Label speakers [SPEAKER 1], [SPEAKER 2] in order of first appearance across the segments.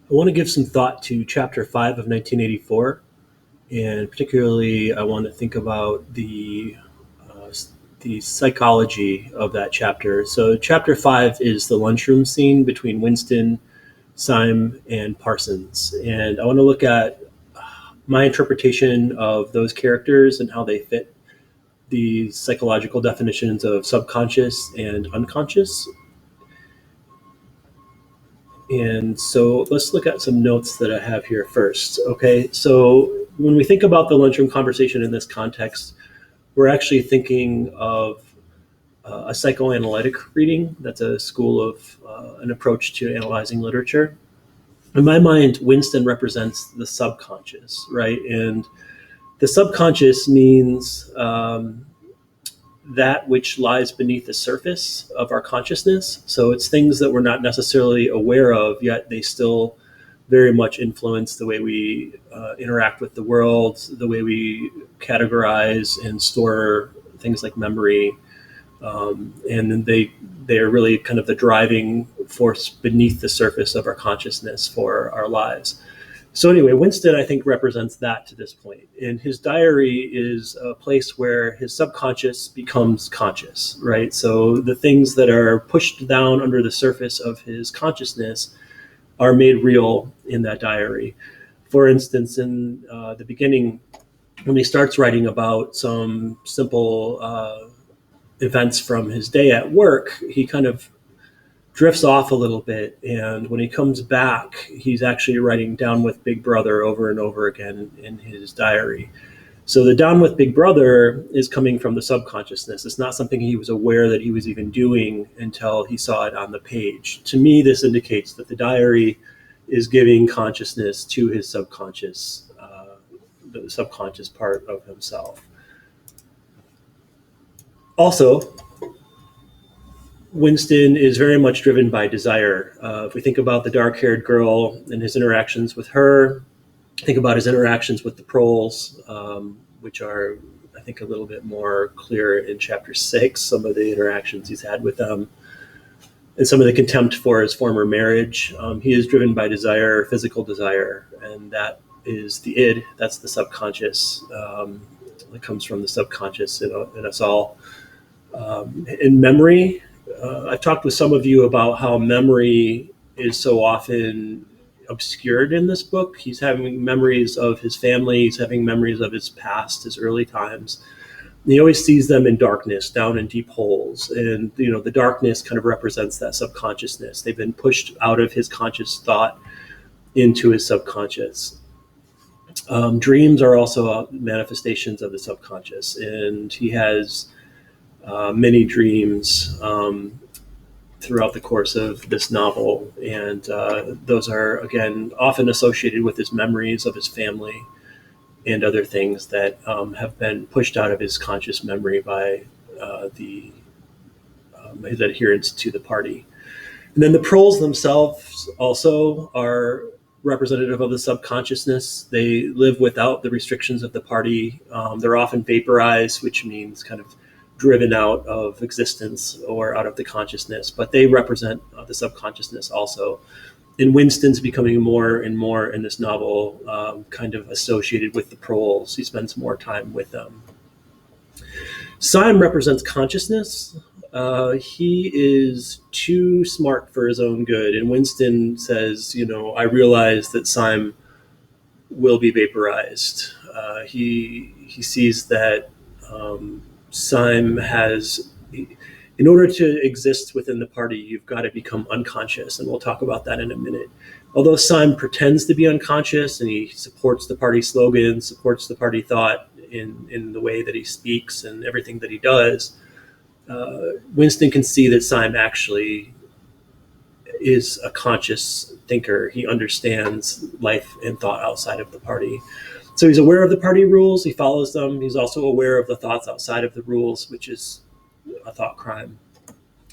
[SPEAKER 1] I want to give some thought to Chapter 5 of 1984, and particularly I want to think about uh, the psychology of that chapter. So, Chapter 5 is the lunchroom scene between Winston, Syme, and Parsons. And I want to look at my interpretation of those characters and how they fit the psychological definitions of subconscious and unconscious. And so let's look at some notes that I have here first. Okay, so when we think about the lunchroom conversation in this context, we're actually thinking of a psychoanalytic reading. That's a school of an approach to analyzing literature. In my mind, Winston represents the subconscious, right? And the subconscious means that which lies beneath the surface of our consciousness. So it's things that we're not necessarily aware of, yet they still very much influence the way we interact with the world, the way we categorize and store things like memory. And then they are really kind of the driving force beneath the surface of our consciousness for our lives. So anyway, Winston, I think, represents that to this point. And his diary is a place where his subconscious becomes conscious, right? So the things that are pushed down under the surface of his consciousness are made real in that diary. For instance, in the beginning, when he starts writing about some simple events from his day at work, he kind of drifts off a little bit, and when he comes back, he's actually writing down with Big Brother over and over again in his diary. So the down with Big Brother is coming from the subconsciousness. It's not something he was aware that he was even doing until he saw it on the page. To me, this indicates that the diary is giving consciousness to his subconscious, the subconscious part of himself. Also, Winston is very much driven by desire. If we think about the dark-haired girl and his interactions with her, think about his interactions with the proles, which are, I think, a little bit more clear in Chapter 6, some of the interactions he's had with them, and some of the contempt for his former marriage. He is driven by desire, physical desire, and that is the id, that's the subconscious, that comes from the subconscious in us all. In memory, I've talked with some of you about how memory is so often obscured in this book. He's having memories of his family. He's having memories of his past, his early times. And he always sees them in darkness, down in deep holes. And, the darkness kind of represents that subconsciousness. They've been pushed out of his conscious thought into his subconscious. Dreams are also manifestations of the subconscious. And he has many dreams throughout the course of this novel, and those are, again, often associated with his memories of his family and other things that have been pushed out of his conscious memory by his adherence to the party. And then the proles themselves also are representative of the subconsciousness. They live without the restrictions of the party. They're often vaporized, which means kind of driven out of existence or out of the consciousness, but they represent the subconsciousness also. And Winston's becoming more and more in this novel kind of associated with the proles. He spends more time with them. Syme represents consciousness. He is too smart for his own good. And Winston says, I realize that Syme will be vaporized. He sees that Syme has, in order to exist within the party, you've got to become unconscious, and we'll talk about that in a minute. Although Syme pretends to be unconscious and he supports the party slogan, supports the party thought in the way that he speaks and everything that he does, Winston can see that Syme actually is a conscious thinker. He understands life and thought outside of the party. So he's aware of the party rules, he follows them. He's also aware of the thoughts outside of the rules, which is a thought crime.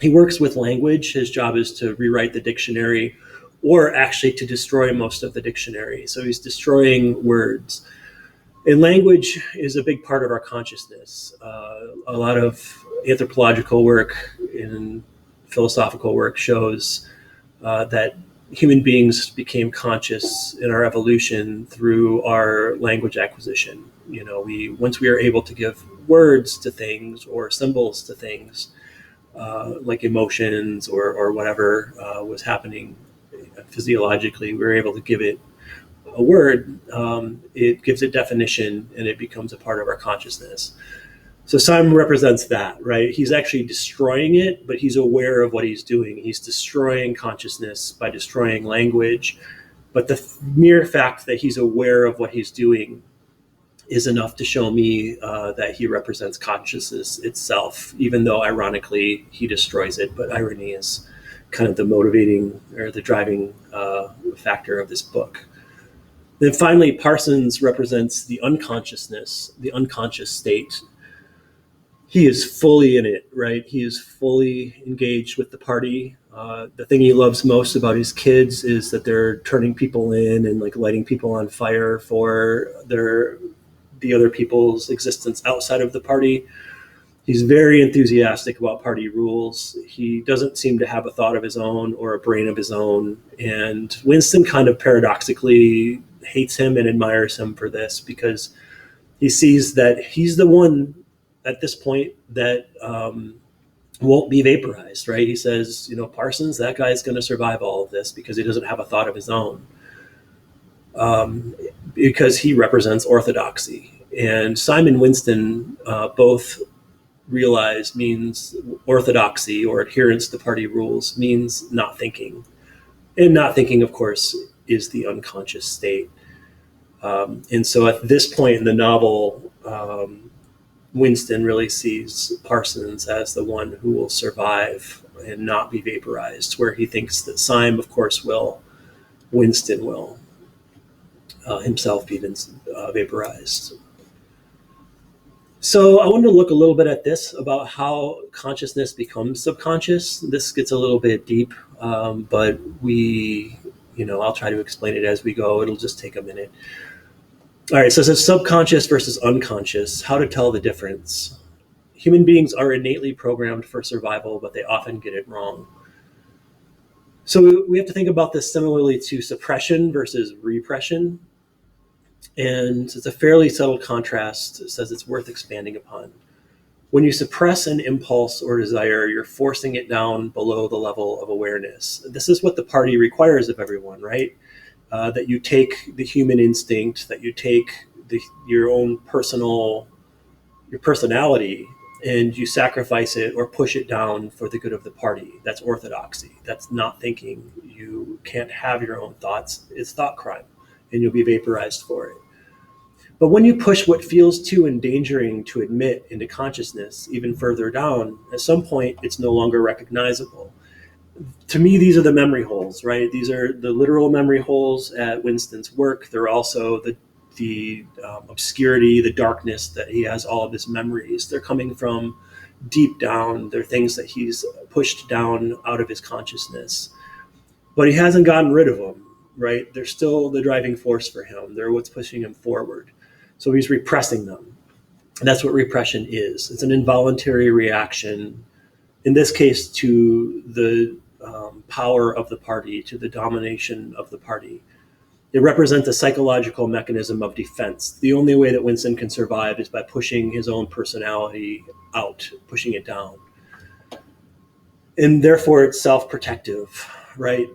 [SPEAKER 1] He works with language. His job is to rewrite the dictionary, or actually to destroy most of the dictionary. So he's destroying words. And language is a big part of our consciousness. A lot of anthropological work and philosophical work shows that human beings became conscious in our evolution through our language acquisition. Once we are able to give words to things or symbols to things, like emotions or whatever was happening physiologically, we were able to give it a word. It gives it definition, and it becomes a part of our consciousness. So Simon represents that, right? He's actually destroying it, but he's aware of what he's doing. He's destroying consciousness by destroying language. But the mere fact that he's aware of what he's doing is enough to show me that he represents consciousness itself, even though ironically he destroys it. But irony is kind of the motivating or the driving factor of this book. Then finally, Parsons represents the unconsciousness, the unconscious state. He is fully in it, right? He is fully engaged with the party. The thing he loves most about his kids is that they're turning people in and like lighting people on fire for the other people's existence outside of the party. He's very enthusiastic about party rules. He doesn't seem to have a thought of his own or a brain of his own. And Winston kind of paradoxically hates him and admires him for this, because he sees that he's the one at this point that won't be vaporized, right? He says, Parsons, that guy's going to survive all of this because he doesn't have a thought of his own, because he represents orthodoxy. And Simon Winston both realize means orthodoxy or adherence to party rules means not thinking. And not thinking, of course, is the unconscious state. And so at this point in the novel, Winston really sees Parsons as the one who will survive and not be vaporized, where he thinks that Syme, of course, will. Winston will himself be vaporized. So I wanted to look a little bit at this about how consciousness becomes subconscious. This gets a little bit deep, but I'll try to explain it as we go. It'll just take a minute. All right, so it says subconscious versus unconscious, how to tell the difference. Human beings are innately programmed for survival, but they often get it wrong. So we have to think about this similarly to suppression versus repression. And it's a fairly subtle contrast. It says it's worth expanding upon. When you suppress an impulse or desire, you're forcing it down below the level of awareness. This is what the party requires of everyone, right? That you take the human instinct, that you take your own your personality, and you sacrifice it or push it down for the good of the party. That's orthodoxy. That's not thinking. You can't have your own thoughts. It's thought crime, and you'll be vaporized for it. But when you push what feels too endangering to admit into consciousness even further down, at some point it's no longer recognizable. To me, these are the memory holes, right? These are the literal memory holes at Winston's work. They're also the obscurity, the darkness that he has all of his memories. They're coming from deep down. They're things that he's pushed down out of his consciousness. But he hasn't gotten rid of them, right? They're still the driving force for him. They're what's pushing him forward. So he's repressing them. And that's what repression is. It's an involuntary reaction, in this case, to the power of the party, to the domination of the party. It represents a psychological mechanism of defense. The only way that Winston can survive is by pushing his own personality out, pushing it down. And therefore, it's self-protective, right?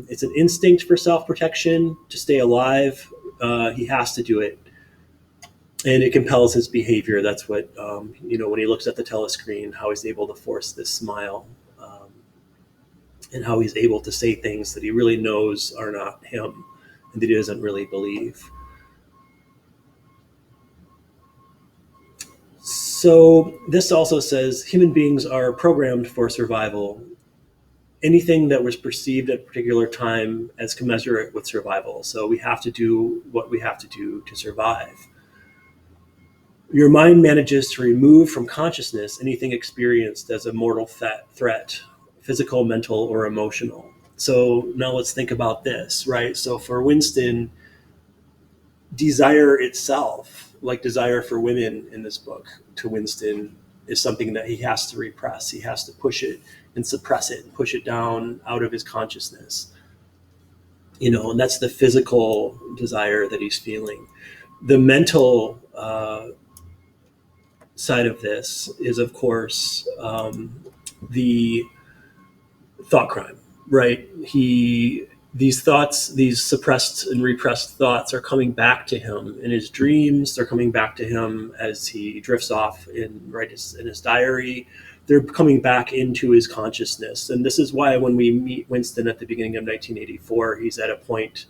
[SPEAKER 1] It's an instinct for self-protection to stay alive. He has to do it. And it compels his behavior. That's what, when he looks at the telescreen, how he's able to force this smile, and how he's able to say things that he really knows are not him and that he doesn't really believe. So this also says human beings are programmed for survival. Anything that was perceived at a particular time as commensurate with survival. So we have to do what we have to do to survive. Your mind manages to remove from consciousness anything experienced as a mortal threat, physical, mental, or emotional. So now let's think about this, right? So for Winston, desire itself, like desire for women in this book, to Winston is something that he has to repress. He has to push it and suppress it and push it down out of his consciousness. And that's the physical desire that he's feeling. The mental side of this is, of course, the thought crime, right? These thoughts, these suppressed and repressed thoughts, are coming back to him in his dreams. They're coming back to him as he drifts off in his diary. They're coming back into his consciousness, and this is why when we meet Winston at the beginning of 1984, he's at a point,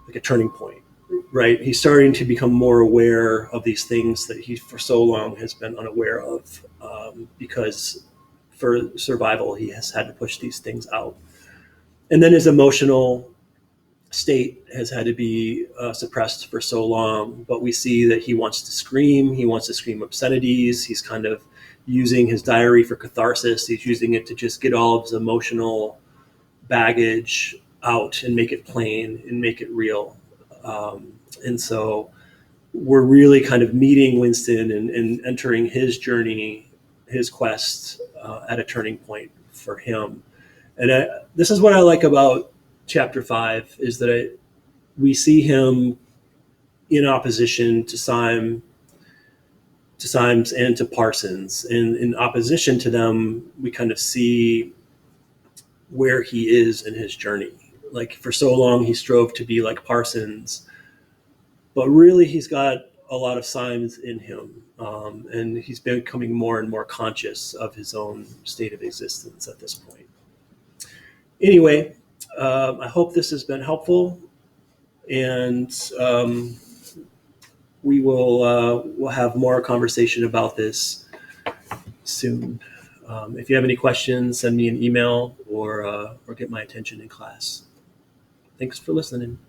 [SPEAKER 1] like a turning point, right? He's starting to become more aware of these things that he for so long has been unaware of, because for survival he has had to push these things out. And then his emotional state has had to be suppressed for so long, but we see that he wants to scream. He wants to scream obscenities. He's kind of using his diary for catharsis. He's using it to just get all of his emotional baggage out and make it plain and make it real. And so we're really kind of meeting Winston and entering his journey, his quest, at a turning point for him. And this is what I like about chapter 5, is that we see him in opposition to Symes and to Parsons. And in opposition to them, we kind of see where he is in his journey. Like, for so long, he strove to be like Parsons, but really he's got a lot of Symes in him. And he's becoming more and more conscious of his own state of existence at this point. Anyway, I hope this has been helpful, and we'll have more conversation about this soon. If you have any questions, send me an email or get my attention in class. Thanks for listening.